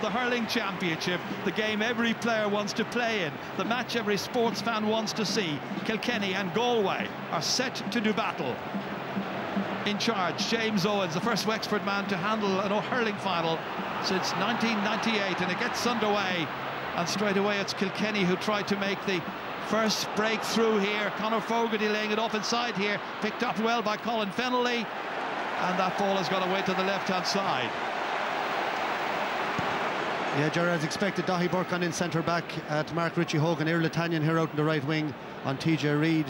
the Hurling Championship, the game every player wants to play in, the match every sports fan wants to see. Kilkenny and Galway are set to do battle. In charge, James Owens, the first Wexford man to handle an hurling final since 1998, and it gets underway. And straight away it's Kilkenny who tried to make the first breakthrough here. Conor Fogarty laying it off inside here, picked up well by Colin Fennelly, and that ball has gone away to the left-hand side. Yeah, Gerard, as expected, Dahi Burke on in centre-back to Mark Richie Hogan. Iarla Tanyan here out in the right wing on TJ Reid.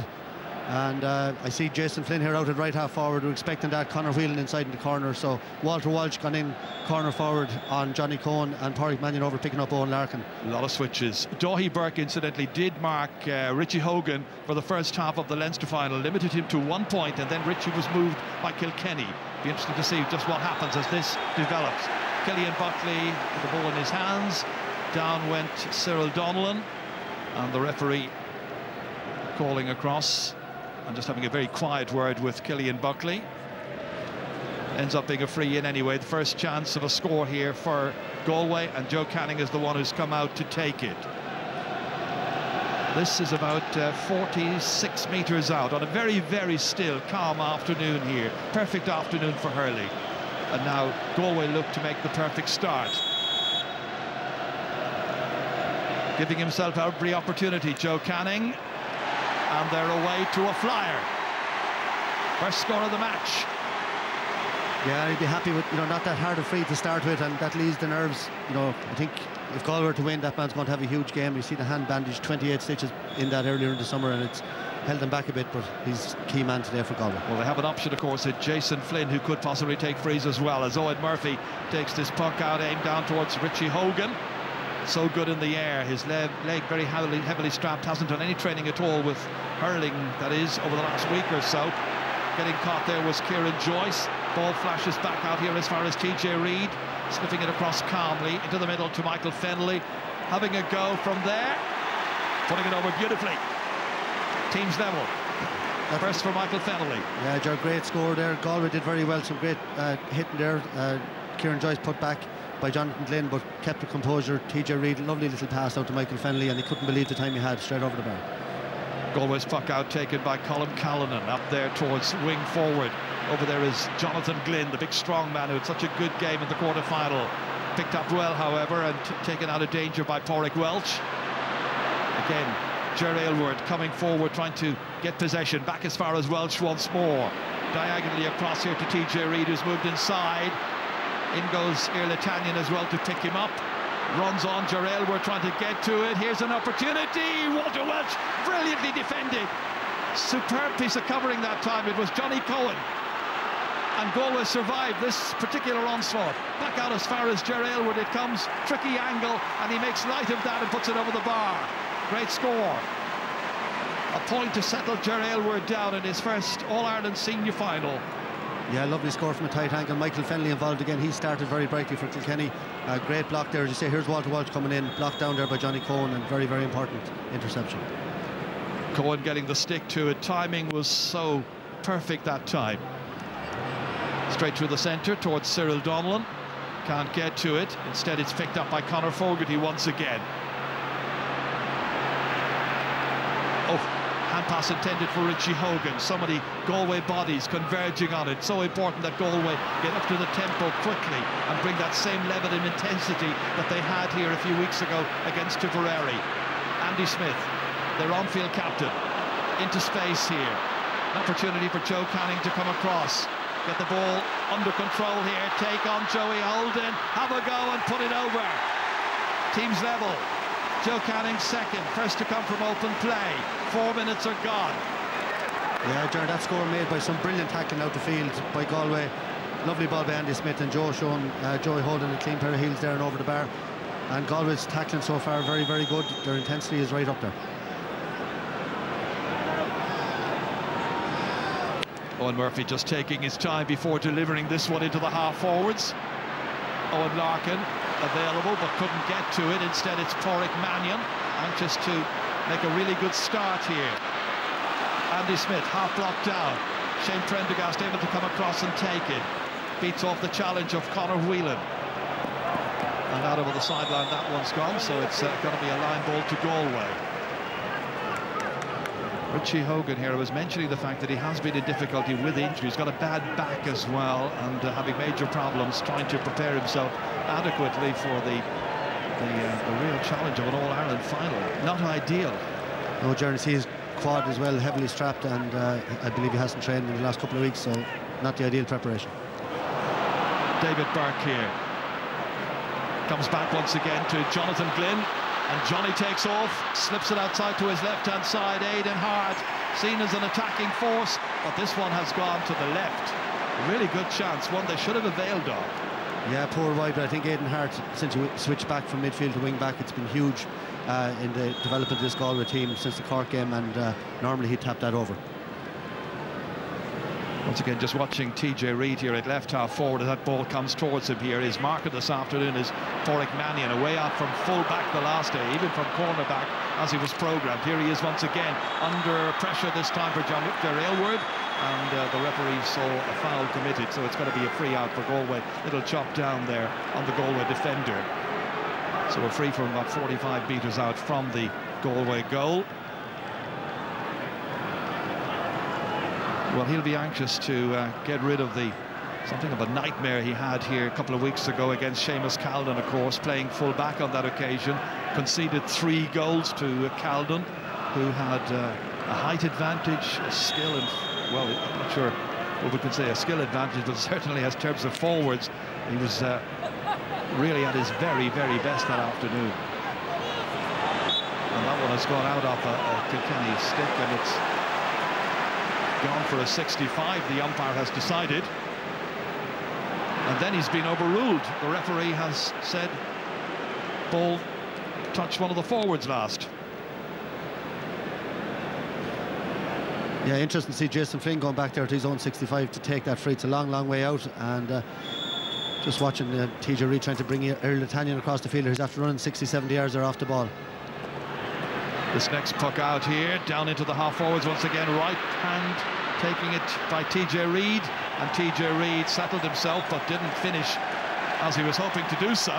And I see Jason Flynn here out at right half forward. We're expecting that. Conor Whelan inside in the corner. So Walter Walsh gone in corner forward on Johnny Cohen, and Pádraig Mannion over picking up Owen Larkin. A lot of switches. Dahi Burke incidentally did mark Richie Hogan for the first half of the Leinster final, limited him to 1 point, and then Richie was moved by Kilkenny. Be interesting to see just what happens as this develops. Killian Buckley with the ball in his hands. Down went Cyril Donnellan, and the referee calling across. I'm just having a very quiet word with Killian Buckley. Ends up being a free in anyway. The first chance of a score here for Galway, and Joe Canning is the one who's come out to take it. This is about 46 metres out on a very, very still, calm afternoon here. Perfect afternoon for hurling. And now Galway look to make the perfect start. Giving himself every opportunity, Joe Canning. And they're away to a flyer. First score of the match. Yeah, I'd be happy with, not that hard a free to start with, and that leaves the nerves. I think if Galway were to win, that man's going to have a huge game. You see the hand bandage, 28 stitches in that earlier in the summer, and it's held him back a bit, but he's key man today for Galway. Well, they have an option, of course, at Jason Flynn, who could possibly take frees as well, as Owen Murphy takes this puck out, aimed down towards Richie Hogan. So good in the air, his leg very heavily strapped, hasn't done any training at all with hurling, that is, over the last week or so. Getting caught there was Kieran Joyce. Ball flashes back out here as far as TJ Reid, slipping it across calmly into the middle to Michael Fennelly, having a go from there, putting it over beautifully. Teams level. First for Michael Fennelly. Yeah, Joe, great score there. Galway did very well, some great hitting there. Kieran Joyce put back by Jonathan Glynn, but kept the composure. TJ Reid, lovely little pass out to Michael Fennelly, and he couldn't believe the time he had, straight over the bar. Galway's puck out taken by Colm Callanan up there towards wing forward. Over there is Jonathan Glynn, the big strong man who had such a good game in the quarter-final. Picked up well, however, and taken out of danger by Pádraig Welch. Again, Ger Aylward coming forward, trying to get possession. Back as far as Welch once more. Diagonally across here to TJ Reid, who's moved inside. In goes Iarla Tanyan as well to pick him up. Runs on, Ger Aylward trying to get to it. Here's an opportunity. Walter Welch brilliantly defended. Superb piece of covering that time. It was Johnny Cohen. And Galway survived this particular onslaught. Back out as far as Ger Aylward it comes. Tricky angle, and he makes light of that and puts it over the bar. Great score. A point to settle Ger Aylward down in his first All-Ireland senior final. Yeah, lovely score from a tight angle. Michael Fennelly involved again. He started very brightly for Kilkenny. Great block there, as you say. Here's Walter Walsh coming in, blocked down there by Johnny Cohen, and very, very important interception. Cohen getting the stick to it. Timing was so perfect that time. Straight through the centre towards Cyril Donnellan. Can't get to it. Instead, it's picked up by Conor Fogarty once again. Hand pass intended for Richie Hogan. So many Galway bodies converging on it. So important that Galway get up to the tempo quickly and bring that same level of intensity that they had here a few weeks ago against Tipperary. Andy Smith, their on-field captain, into space here. An opportunity for Joe Canning to come across. Get the ball under control here. Take on Joey Holden. Have a go and put it over. Teams level. Joe Canning second, first to come from open play. 4 minutes are gone. Yeah, Jared, that score made by some brilliant tackling out the field by Galway. Lovely ball by Andy Smith, and Joe showing Joey Holden a clean pair of heels there and over the bar. And Galway's tackling so far very, very good. Their intensity is right up there. Owen Murphy just taking his time before delivering this one into the half forwards. Owen Larkin available but couldn't get to it. Instead it's Pádraig Mannion, anxious to make a really good start here. Andy Smith half blocked down. Shane Prendergast able to come across and take it. Beats off the challenge of Conor Whelan. And out over the sideline, that one's gone, so it's going to be a line ball to Galway. Richie Hogan here was mentioning the fact that he has been in difficulty with injury. He's got a bad back as well, and having major problems trying to prepare himself adequately for the real challenge of an All-Ireland final. Not ideal. No, Jerry, his quad as well, heavily strapped, and I believe he hasn't trained in the last couple of weeks, so not the ideal preparation. David Burke here. Comes back once again to Jonathan Glynn, and Johnny takes off, slips it outside to his left-hand side. Aidan Hart, seen as an attacking force, but this one has gone to the left. A really good chance, one they should have availed of. Yeah, poor wide, but I think Aidan Hart, since he switched back from midfield to wing back, it's been huge in the development of this Galway team since the Cork game, and normally he'd tap that over. Once again, just watching TJ Reid here at left half forward as that ball comes towards him here. His marker this afternoon is Pádraig Mannion, away out from full back the last day, even from corner back as he was programmed. Here he is once again under pressure, this time for Jerry Aylward, and the referee saw a foul committed, so it's going to be a free out for Galway. Little chop down there on the Galway defender. So we're free from about 45 metres out from the Galway goal. Well, he'll be anxious to get rid of something of a nightmare he had here a couple of weeks ago against Seamus Calden, of course, playing full back on that occasion. Conceded 3 goals to Calden, who had a height advantage, a skill, and, well, I'm not sure what we could say a skill advantage, but certainly as terms of forwards, he was really at his very, very best that afternoon. And that one has gone out off a Kilkenny stick, and it's gone for a 65, the umpire has decided. And then he's been overruled. The referee has said ball touched one of the forwards last. Yeah, interesting to see Jason Flynn going back there to his own 65 to take that free. It's a long, long way out, and just watching TJ Reid trying to bring Earl Italian across the field. He's after running 60-70 yards there off the ball. This next puck out here, down into the half forwards once again, right hand taking it by TJ Reid, and TJ Reid settled himself but didn't finish as he was hoping to do so.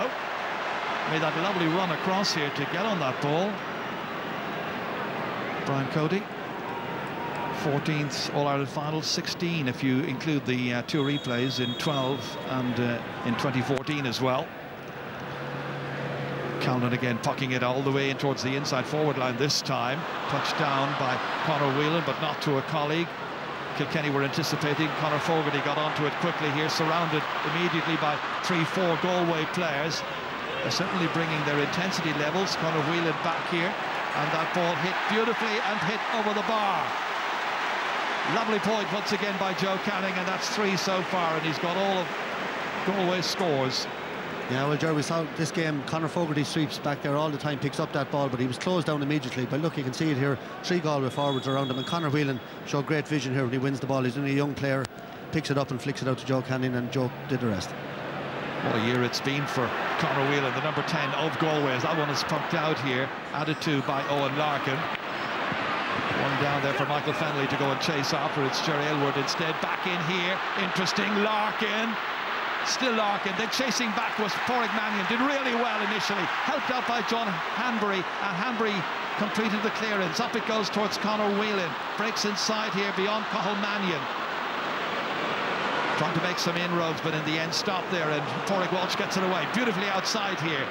Made that lovely run across here to get on that ball. Brian Cody, 14th All-Ireland final, 16 if you include the 2 replays in 12 and in 2014 as well. Calden again pucking it all the way in towards the inside forward line this time. Touched down by Conor Whelan, but not to a colleague. Kilkenny were anticipating. Conor Fogarty got onto it quickly here, surrounded immediately by 3-4 Galway players. They're certainly bringing their intensity levels. Conor Whelan back here, and that ball hit beautifully and hit over the bar. Lovely point once again by Joe Canning, and that's 3 so far, and he's got all of Galway's scores. Yeah, well, Jerry, we saw this game, Conor Fogarty sweeps back there all the time, picks up that ball, but he was closed down immediately. But look, you can see it here, 3 Galway forwards around him, and Conor Whelan showed great vision here when he wins the ball. He's only a young player, picks it up and flicks it out to Joe Canning, and Joe did the rest. What a year it's been for Conor Whelan, the number 10 of Galway, as that one is pumped out here, added to by Owen Larkin. One down there for Michael Fennelly to go and chase after. It's Jerry Aylward instead. Back in here, interesting, Larkin. Still Larkin, then chasing back was Pádraig Mannion, did really well initially, helped out by John Hanbury, and Hanbury completed the clearance. Up it goes towards Conor Whelan, breaks inside here beyond Cathal Mannion. Trying to make some inroads, but in the end stopped there, and Pádraig Walsh gets it away. Beautifully outside here,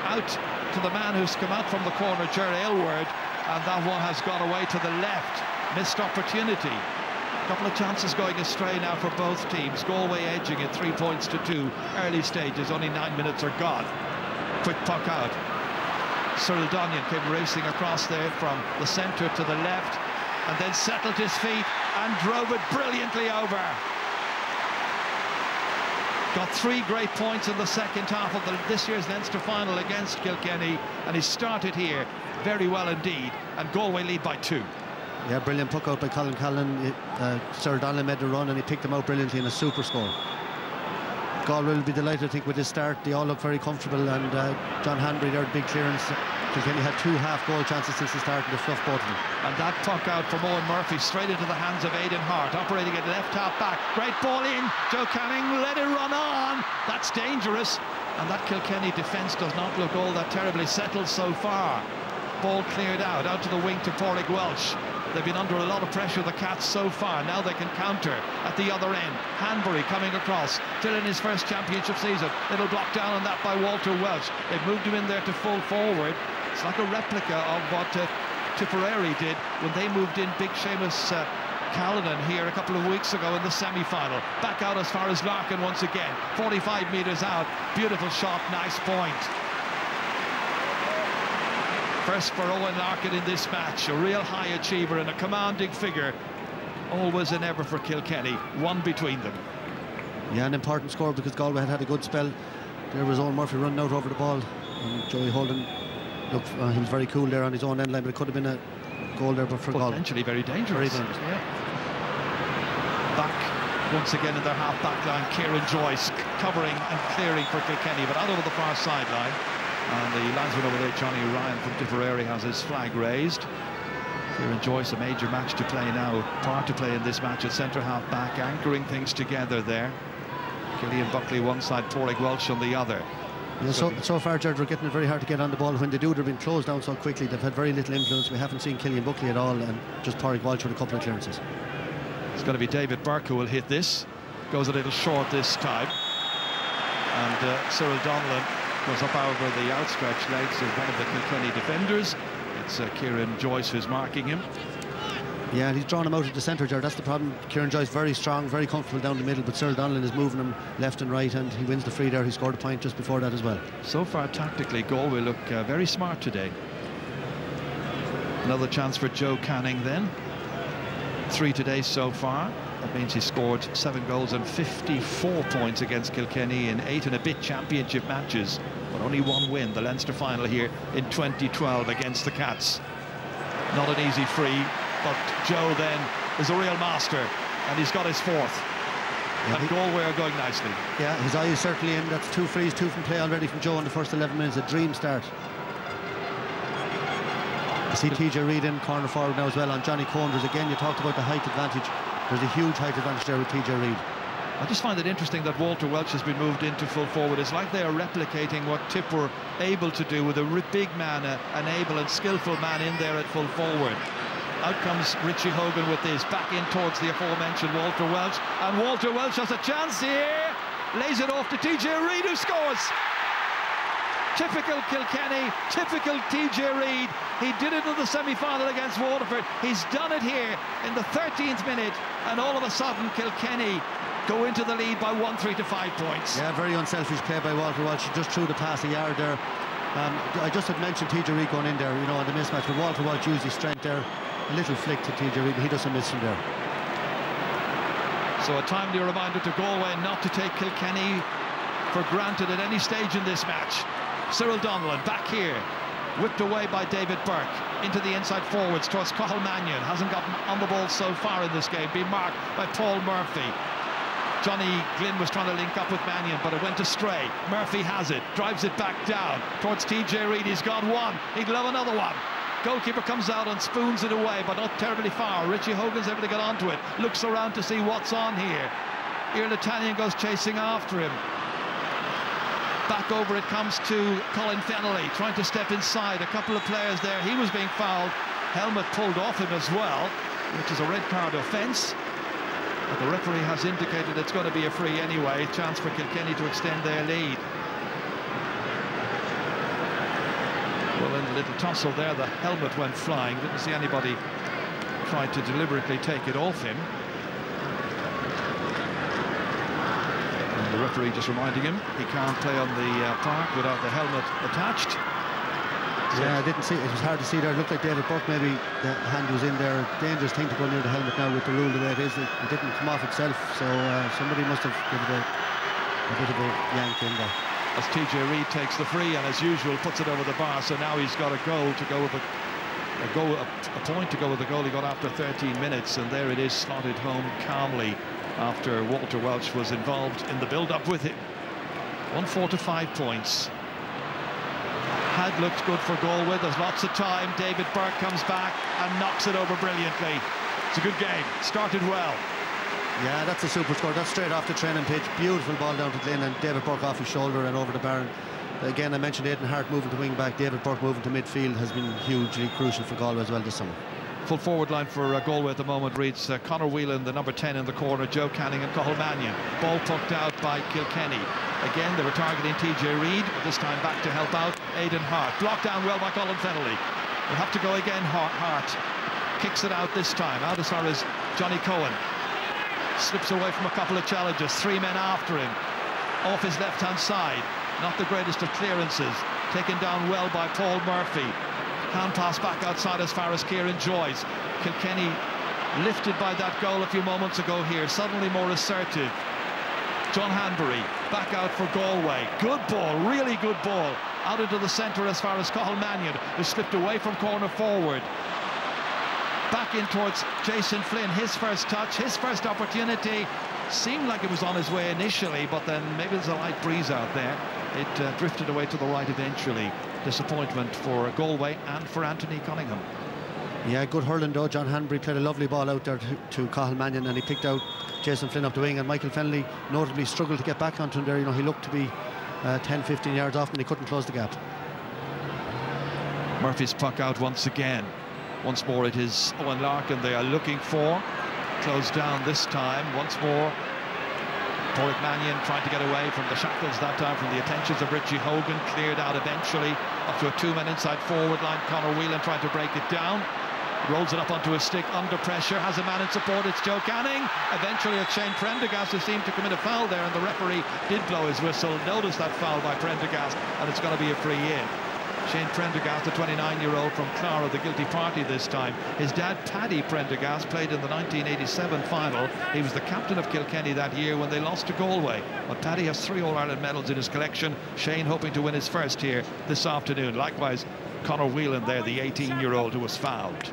out to the man who's come out from the corner, Jerry Aylward, and that one has gone away to the left. Missed opportunity. A couple of chances going astray now for both teams. Galway edging it 3 points to 2. Early stages, only 9 minutes are gone. Quick puck out. Cyril Donyan came racing across there from the centre to the left, and then settled his feet and drove it brilliantly over. Got 3 great points in the second half of this year's Leinster final against Kilkenny, and he started here very well indeed, and Galway lead by 2. Yeah, brilliant puck out by Colin Callan. Sir Donnelly made the run and he picked him out brilliantly in a super score. Galway will be delighted, I think, with this start. They all look very comfortable, and John Hanbury there, big clearance. Kilkenny had 2 half-goal chances since the start, and they fluffed both of them. And that puck out from Owen Murphy, straight into the hands of Aidan Hart, operating at left half back. Great ball in. Joe Canning let it run on. That's dangerous. And that Kilkenny defence does not look all that terribly settled so far. Ball cleared out to the wing to Pádraig Welsh. They've been under a lot of pressure, the Cats, so far. Now they can counter at the other end. Hanbury coming across, still in his first championship season. Little block down on that by Walter Welsh. They've moved him in there to full forward. It's like a replica of what Tipperary did when they moved in big Seamus Callanan here a couple of weeks ago in the semi-final. Back out as far as Larkin once again. 45 metres out. Beautiful shot, nice point. First for Owen Larkin in this match, a real high achiever and a commanding figure. Always and ever for Kilkenny, one between them. Yeah, an important score because Galway had a good spell. There was Owen Murphy running out over the ball, and Joey Holden looked, he was very cool there on his own end line, but it could have been a goal there, but for Galway. Potentially very dangerous. Very dangerous. Yeah. Back once again in their half-back line, Kieran Joyce covering and clearing for Kilkenny, but out over the far sideline. And the linesman over there, Johnny Ryan from Tipperary, has his flag raised. Kieran Joyce, a major match to play now, part to play in this match at centre half-back, anchoring things together there. Killian Buckley one side, Pádraig Welsh on the other. Yeah, so far, George, we're getting it very hard to get on the ball. When they do, they're being closed down so quickly. They've had very little influence. We haven't seen Killian Buckley at all, and just Pádraig Welsh with a couple of clearances. It's going to be David Burke who will hit this. Goes a little short this time. And Cyril Donlan goes up over the outstretched legs of one of the Kilkenny defenders. It's Kieran Joyce who's marking him. Yeah, he's drawn him out of the centre, Jared. That's the problem. Kieran Joyce very strong, very comfortable down the middle, but Cyril Donlan is moving him left and right, and he wins the free there. He scored a point just before that as well. So far, tactically, Galway look very smart today. Another chance for Joe Canning then. 3 today so far. That means he scored 7 goals and 54 points against Kilkenny in 8 and a bit championship matches, but only 1 win, the Leinster final here in 2012 against the Cats. Not an easy free, but Joe then is a real master, and he's got his 4th. Yeah, and Galway are going nicely. Yeah, his eye is certainly in. That's 2 frees, 2 from play already from Joe in the first 11 minutes. A dream start. I see TJ Reid in corner forward now as well on Johnny Combs. Again, you talked about the height advantage. There's a huge height advantage there with TJ Reid. I just find it interesting that Walter Welsh has been moved into full forward. It's like they are replicating what Tip were able to do with a big man, an able and skillful man in there at full forward. Out comes Richie Hogan with this, back in towards the aforementioned Walter Welsh, and Walter Welsh has a chance here, lays it off to TJ Reid, who scores. Typical Kilkenny, typical TJ Reid. He did it in the semi-final against Waterford. He's done it here in the 13th minute, and all of a sudden Kilkenny go into the lead by 1-3 to 5 points. Yeah, very unselfish play by Walter Welsh. He just threw the pass a yard there. I just had mentioned TJ Reid going in there, you know, on the mismatch, but Walter Welsh used his strength there. A little flick to TJ Reid, he doesn't miss from there. So a timely reminder to Galway not to take Kilkenny for granted at any stage in this match. Cyril Donlan back here, whipped away by David Burke into the inside forwards towards Cathal Mannion. Hasn't gotten on the ball so far in this game, being marked by Paul Murphy. Johnny Glynn was trying to link up with Mannion, but it went astray. Murphy has it, drives it back down towards TJ Reid. He's got one, he'd love another one. Goalkeeper comes out and spoons it away, but not terribly far. Richie Hogan's able to get onto it, looks around to see what's on here. Ian Italian goes chasing after him. Back over it comes to Colin Fennelly, trying to step inside. A couple of players there. He was being fouled. Helmet pulled off him as well, which is a red card offence. But the referee has indicated it's going to be a free anyway. Chance for Kilkenny to extend their lead. Well, in the little tussle there, the helmet went flying. Didn't see anybody try to deliberately take it off him. The referee just reminding him he can't play on the park without the helmet attached. Yeah, I didn't see it. It was hard to see there. It looked like David Burke, maybe the hand was in there. Dangerous thing to go near the helmet now with the rule the way it is. It didn't come off itself, so somebody must have given it a bit of a yank in there. As TJ Reid takes the free and as usual puts it over the bar, so now he's got a goal to go with a point to go with the goal he got after 13 minutes, and there it is, slotted home calmly after Walter Welsh was involved in the build-up with him. 1-4 to 5 points. Had looked good for Galway. There's lots of time. David Burke comes back and knocks it over brilliantly. It's a good game. Started well. Yeah, that's a super score. That's straight off the training pitch. Beautiful ball down to Glynn, and David Burke off his shoulder and over the bar. Again, I mentioned Aidan Hart moving to wing back. David Burke moving to midfield has been hugely crucial for Galway as well this summer. Full forward line for Galway at the moment reads Conor Whelan, the number 10 in the corner, Joe Canning and Cathal Mannion. Ball poked out by Kilkenny. Again, they were targeting TJ Reid, but this time back to help out Aidan Hart. Blocked down well by Colin Fennelly. We'll have to go again. Hart kicks it out this time, out as far as Johnny Cohen. Slips away from a couple of challenges. 3 men after him. Off his left-hand side. Not the greatest of clearances. Taken down well by Paul Murphy. Hand pass back outside as far as Kieran Joyce. Kilkenny lifted by that goal a few moments ago here. Suddenly more assertive. John Hanbury back out for Galway. Good ball, really good ball. Out into the centre as far as Cathal Mannion, who slipped away from corner forward. Back in towards Jason Flynn. His first touch, his first opportunity. Seemed like it was on his way initially, but then maybe there's a light breeze out there. It drifted away to the right eventually. Disappointment for Galway and for Anthony Cunningham. Yeah, good hurling though. John Hanbury played a lovely ball out there to Cathal Mannion, and he picked out Jason Flynn up the wing, and Michael Fennelly notably struggled to get back onto him there. You know, he looked to be 10-15 yards off and he couldn't close the gap. Murphy's puck out once again. Once more it is Owen Larkin they are looking for. Closed down this time once more. Porrick Mannion trying to get away from the shackles that time from the attentions of Richie Hogan. Cleared out eventually up to a 2-man inside forward line. Conor Whelan trying to break it down. Rolls it up onto a stick under pressure. Has a man in support. It's Joe Canning. Eventually it's Shane Prendergast who seemed to commit a foul there, and the referee did blow his whistle. Noticed that foul by Prendergast, and it's going to be a free in. Shane Prendergast, the 29-year-old from Clara, the guilty party this time. His dad, Paddy Prendergast, played in the 1987 final. He was the captain of Kilkenny that year when they lost to Galway. But Paddy has 3 All-Ireland medals in his collection. Shane hoping to win his first here this afternoon. Likewise, Conor Whelan there, the 18-year-old who was fouled.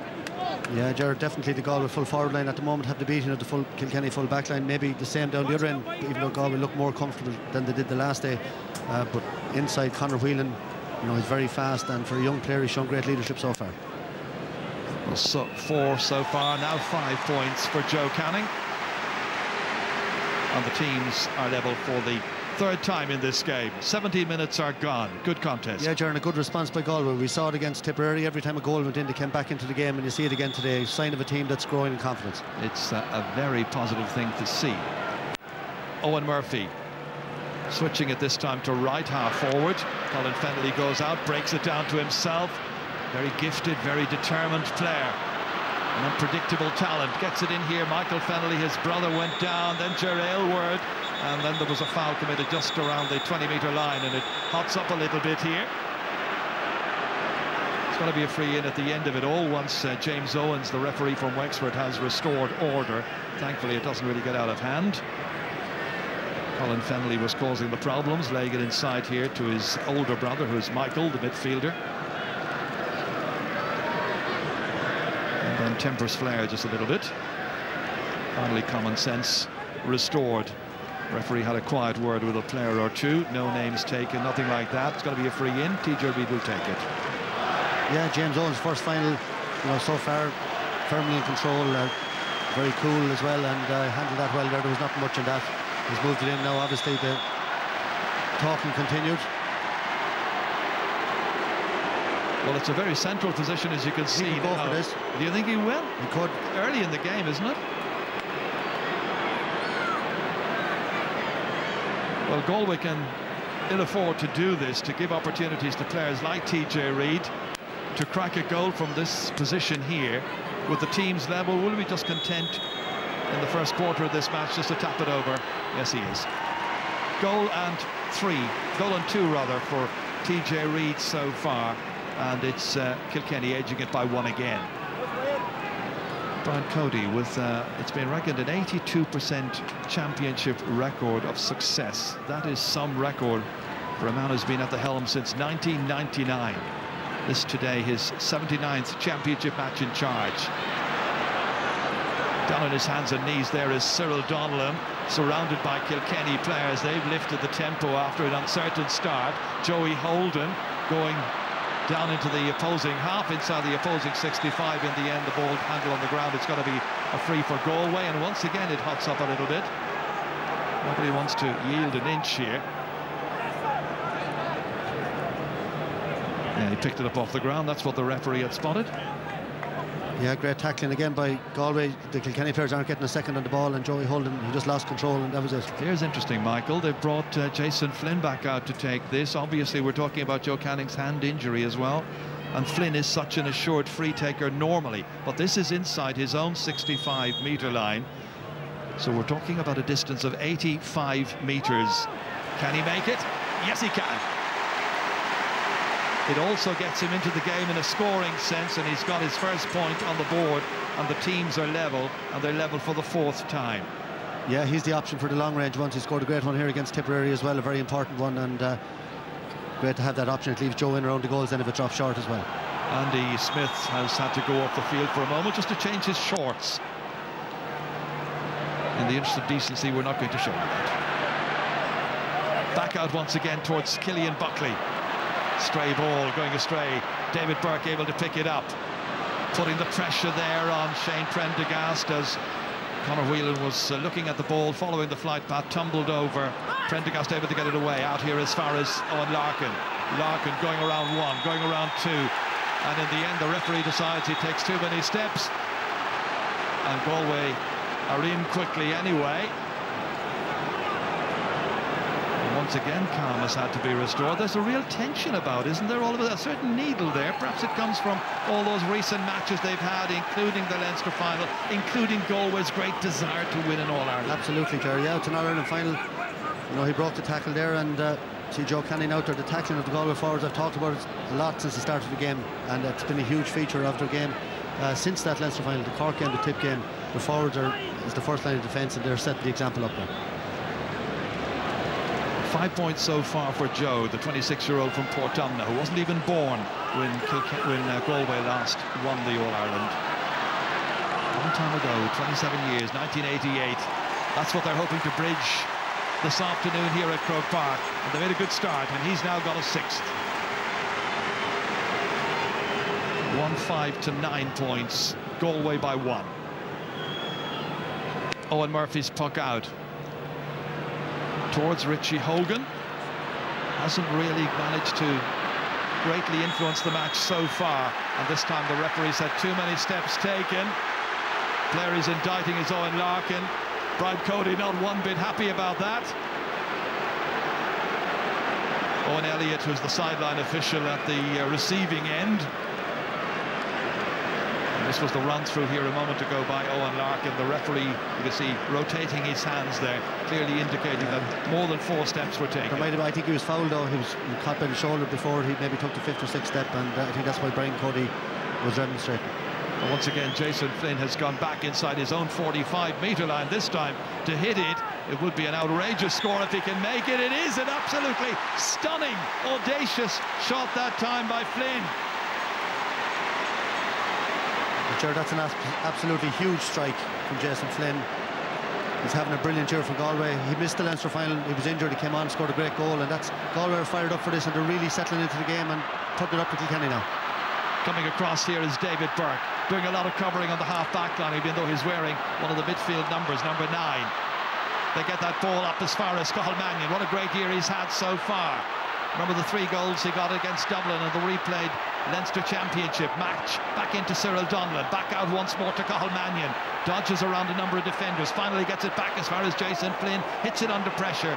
Yeah, Jared, definitely the Galway full forward line at the moment have the beating of the full Kilkenny full back line. Maybe the same down the other end, even though Galway look more comfortable than they did the last day. But inside, Conor Whelan, you know, he's very fast, and for a young player, he's shown great leadership so far. Well, 4 so far, now 5 points for Joe Canning. And the teams are level for the 3rd time in this game. 17 minutes are gone. Good contest. Yeah, Jaron, a good response by Galway. We saw it against Tipperary. Every time a goal went in, they came back into the game, and you see it again today. Sign of a team that's growing in confidence. It's a very positive thing to see. Owen Murphy switching it this time to right half forward. Colin Fennelly goes out, breaks it down to himself. Very gifted, very determined player. An unpredictable talent. Gets it in here. Michael Fennelly, his brother, went down. Then Ger Aylward. And then there was a foul committed just around the 20-metre line, and it hots up a little bit here. It's going to be a free in at the end of it all once James Owens, the referee from Wexford, has restored order. Thankfully, it doesn't really get out of hand. Colin Fennelly was causing the problems, laying it inside here to his older brother, who's Michael, the midfielder. And then tempers flare just a little bit. Finally, common sense restored. Referee had a quiet word with a player or two. No names taken, nothing like that. It's going to be a free in. TJ Reid will take it. Yeah, James Owens' first final, you know, so far firmly in control, very cool as well, and handled that well there. There was not much in that. He's moved it in now. Obviously the talking continued. Well, it's a very central position, as you can see. He can go for this. Do you think he will? He could. Early in the game, isn't it? Well, Galway can ill afford to do this, to give opportunities to players like TJ Reid to crack a goal from this position here. With the team's level, will we just content in the first quarter of this match just to tap it over? Yes, he is. Goal and 2 rather for TJ Reid so far, and it's Kilkenny edging it by 1 again. Brian Cody with it's been reckoned an 82% championship record of success. That is some record for a man who's been at the helm since 1999. This today his 79th championship match in charge. Down on his hands and knees there is Cyril Donnellan, surrounded by Kilkenny players. They've lifted the tempo after an uncertain start. Joey Holden going down into the opposing half, inside the opposing 65. In the end, the ball handle on the ground. It's going to be a free for Galway, and once again it hots up a little bit. Nobody wants to yield an inch here. Yeah, he picked it up off the ground. That's what the referee had spotted. Yeah, great tackling again by Galway. The Kilkenny players aren't getting a second on the ball, and Joey Holden, he just lost control, and that was it. Here's interesting, Michael. They've brought Jason Flynn back out to take this. Obviously, we're talking about Joe Canning's hand injury as well. And Flynn is such an assured free taker normally. But this is inside his own 65-metre line. So we're talking about a distance of 85 metres. Can he make it? Yes, he can. It also gets him into the game in a scoring sense, and he's got his first point on the board, and the teams are level, and they're level for the 4th time. Yeah, he's the option for the long-range ones. He scored a great one here against Tipperary as well, a very important one, and great to have that option. It leaves Joe in around the goals then if it drops short as well. Andy Smith has had to go off the field for a moment just to change his shorts. In the interest of decency, we're not going to show you that. Back out once again towards Killian Buckley. Stray ball going astray. David Burke able to pick it up, putting the pressure there on Shane Prendergast as Conor Whelan was looking at the ball, following the flight path, tumbled over. Prendergast able to get it away. Out here as far as Owen Larkin. Larkin going around one, going around two, and in the end the referee decides he takes too many steps, and Galway are in quickly anyway. Once again, calm has had to be restored. There's a real tension about, isn't there? All of a certain needle there. Perhaps it comes from all those recent matches they've had, including the Leinster final, including Galway's great desire to win an All-Ireland. Absolutely, Jerry. Yeah, it's an All-Ireland final. You know, he broke the tackle there, and see Joe Canning out there. The tackling of the Galway forwards, I've talked about it a lot since the start of the game, and it's been a huge feature of their game since that Leinster final, the Cork game, the Tip game. The forwards is the first line of defence, and they're setting the example up there. 5 points so far for Joe, the 26-year-old from Portumna, who wasn't even born when Galway last won the All-Ireland. A long time ago, 27 years, 1988. That's what they're hoping to bridge this afternoon here at Croke Park. And they made a good start, and he's now got a 6th. 1-5 to 9 points. Galway by 1. Owen Murphy's puck out towards Richie Hogan. Hasn't really managed to greatly influence the match so far, and this time the referee's had too many steps taken. Player he's indicting is Owen Larkin. Brian Cody not one bit happy about that. Owen Elliott, who's the sideline official at the receiving end. This was the run-through here a moment ago by Owen Larkin. The referee, you can see, rotating his hands there, clearly indicating that more than 4 steps were taken. I think he was fouled, though. He was caught by the shoulder before he maybe took the 5th or 6th step, and I think that's why Brian Cody was demonstrating. And once again, Jason Flynn has gone back inside his own 45-metre line. This time, to hit it, it would be an outrageous score if he can make it. It is an absolutely stunning, audacious shot that time by Flynn. Sure, that's an absolutely huge strike from Jason Flynn. He's having a brilliant year for Galway. He missed the Leinster final, he was injured, he came on, scored a great goal, and that's Galway are fired up for this, and they're really settling into the game and putting it up to Kilkenny now. Coming across here is David Burke, doing a lot of covering on the half-back line, even though he's wearing one of the midfield numbers, number 9. They get that ball up as far as Cathal Mannion. What a great year he's had so far. Remember the 3 goals he got against Dublin in the replayed Leinster Championship match. Back into Cyril Donnellan, back out once more to Cathal Mannion. Dodges around a number of defenders, finally gets it back as far as Jason Flynn, hits it under pressure,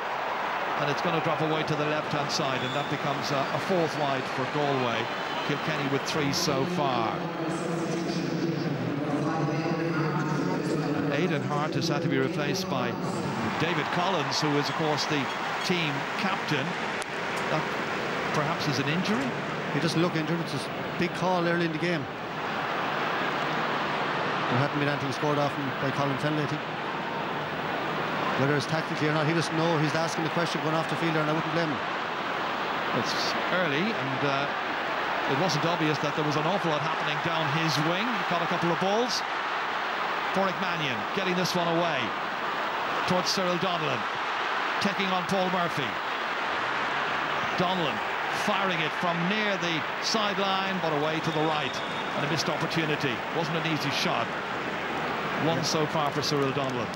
and it's going to drop away to the left-hand side, and that becomes a 4th wide for Galway. Kilkenny with 3 so far. And Aidan Hart has had to be replaced by David Collins, who is, of course, the team captain. That perhaps is an injury. He doesn't look injured. It's a big call early in the game. There hadn't been anything scored off by Colin Fennelly, I think. Whether it's tactically or not, he doesn't know. He's asking the question going off the field there, and I wouldn't blame him. It's early, and it wasn't obvious that there was an awful lot happening down his wing. He caught a couple of balls. Porrick Mannion getting this one away towards Cyril Donnellan, taking on Paul Murphy. Donnellan firing it from near the sideline, but away to the right, and a missed opportunity. Wasn't an easy shot. One so far for Cyril Donnellan.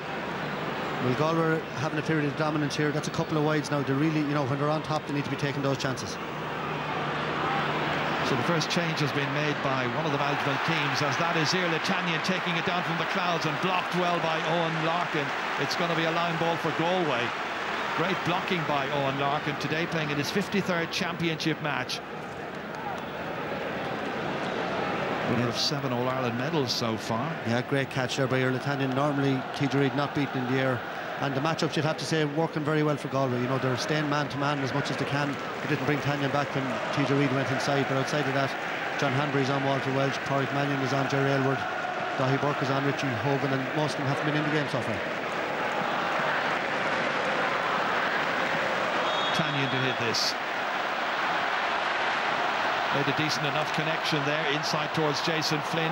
Well, Galway having a period of dominance here. That's a couple of wides now. They're really, you know, when they're on top, they need to be taking those chances. So the first change has been made by one of the management teams, as that is Iarla Tannion taking it down from the clouds and blocked well by Owen Larkin. It's going to be a line ball for Galway. Great blocking by Owen Larkin today, playing in his 53rd championship match. Winner of 7 All-Ireland medals so far. Yeah, great catch there by Iarla Tannion. Normally, TJ Reid not beaten in the air. And the matchups, you'd have to say, working very well for Galway. You know, they're staying man-to-man as much as they can. They didn't bring Tannion back when TJ Reid went inside, but outside of that, John Hanbury's on Walter Welch, Porrick Mannion is on Jerry Aylward, Dahi Burke is on Richie Hogan, and most of them haven't been in the game so far. Tannion to hit this. Made a decent enough connection there, inside towards Jason Flynn.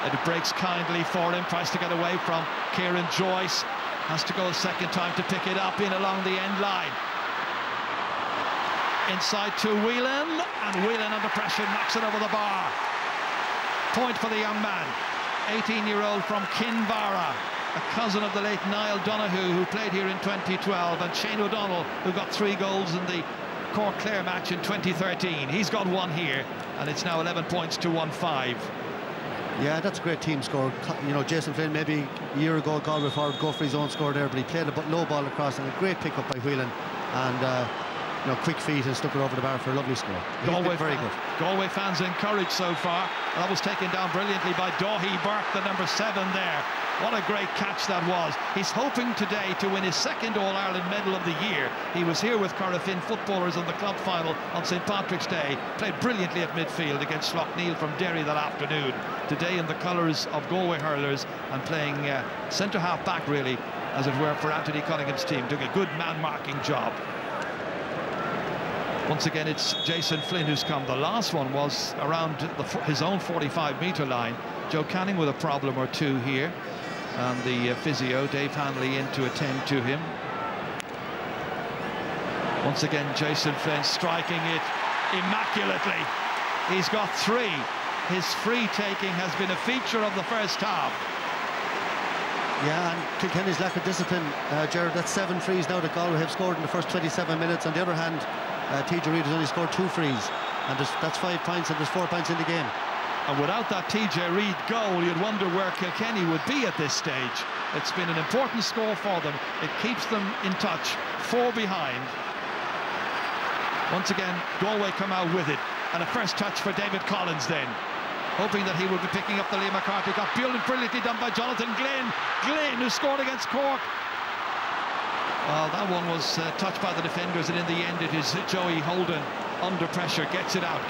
And it breaks kindly for him, tries to get away from Kieran Joyce. Has to go a second time to pick it up in along the end line. Inside to Whelan, and Whelan under pressure knocks it over the bar. Point for the young man, 18-year-old from Kinvara, a cousin of the late Niall Donoghue, who played here in 2012, and Shane O'Donnell, who got 3 goals in the Cork Clare match in 2013. He's got 1 here, and it's now 11 points to 1-5. Yeah, that's a great team score. You know, Jason Flynn, maybe a year ago, Galway forward, go for his own score there, but he played a low ball across, and a great pick-up by Whelan, and you know, quick feet, and stuck it over the bar for a lovely score. Galway, very good. Galway fans encouraged so far. That was taken down brilliantly by Dahi Burke, the number 7 there. What a great catch that was. He's hoping today to win his 2nd All-Ireland medal of the year. He was here with Corofin footballers in the club final on St Patrick's Day. Played brilliantly at midfield against Sloughneel from Derry that afternoon. Today in the colours of Galway hurlers, and playing centre-half back, really, as it were, for Anthony Cunningham's team. Doing a good man-marking job. Once again, it's Jason Flynn who's come. The last one was around his own 45-metre line. Joe Canning with a problem or two here. And the physio, Dave Hanley, in to attend to him. Once again, Jason Flynn striking it immaculately. He's got 3. His free taking has been a feature of the first half. Yeah, and Kilkenny's lack of discipline, Gerard, that's 7 frees now that Galway have scored in the first 27 minutes. On the other hand, TJ Reid has only scored 2 frees, and that's 5 points, and there's 4 points in the game. And without that TJ Reid goal, you'd wonder where Kilkenny would be at this stage. It's been an important score for them. It keeps them in touch, 4 behind. Once again, Galway come out with it. And a first touch for David Collins then, hoping that he would be picking up the Liam McCarthy. Got brilliantly done by Jonathan Glynn. Glynn, who scored against Cork. Well, that one was touched by the defenders, and in the end it is Joey Holden under pressure, gets it out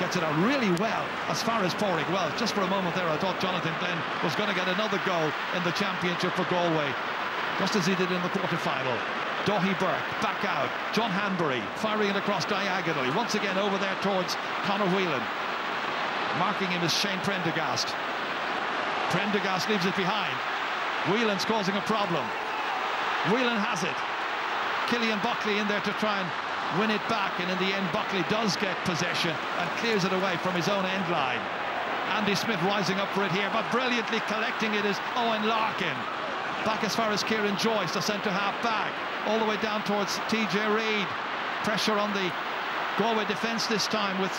really well as far as Porrick. Well, just for a moment there I thought Jonathan Glynn was going to get another goal in the championship for Galway, just as he did in the quarter-final. Dahi Burke back out, John Hanbury firing it across diagonally, once again over there towards Conor Whelan. Marking him is Shane Prendergast. Prendergast leaves it behind. Whelan's causing a problem. Whelan has it. Killian Buckley in there to try and win it back, and in the end Buckley does get possession and clears it away from his own end line. Andy Smith rising up for it here, but brilliantly collecting it is Owen Larkin. Back as far as Kieran Joyce, the centre-half back, all the way down towards TJ Reid. Pressure on the Galway defence this time with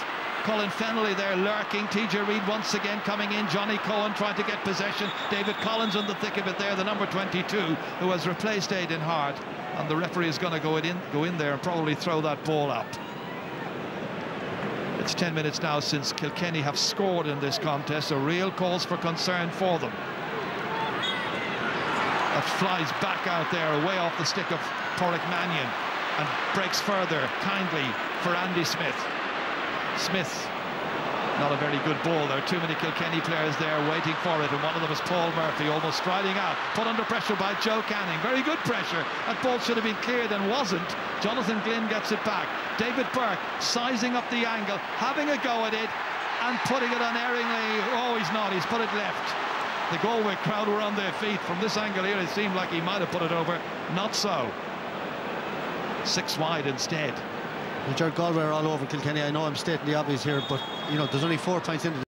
Colin Fennelly there lurking. TJ Reid once again coming in. Johnny Cohen trying to get possession. David Collins in the thick of it there, the number 22, who has replaced Aidan Hart. And the referee is going to go in there and probably throw that ball up. It's 10 minutes now since Kilkenny have scored in this contest, so real cause for concern for them. That flies back out there, away off the stick of Porrick Mannion, and breaks further kindly for Andy Smith. Smith, not a very good ball. There are too many Kilkenny players there waiting for it, and one of them is Paul Murphy, almost striding out, put under pressure by Joe Canning. Very good pressure. That ball should have been cleared and wasn't. Jonathan Glynn gets it back. David Burke sizing up the angle, having a go at it, and putting it unerringly. Oh, he's not. He's put it left. The Galway crowd were on their feet. From this angle here, it seemed like he might have put it over. Not so. 6 wide instead. Well, Galway are all over Kilkenny. I know I'm stating the obvious here, but you know, there's only 4 points in it.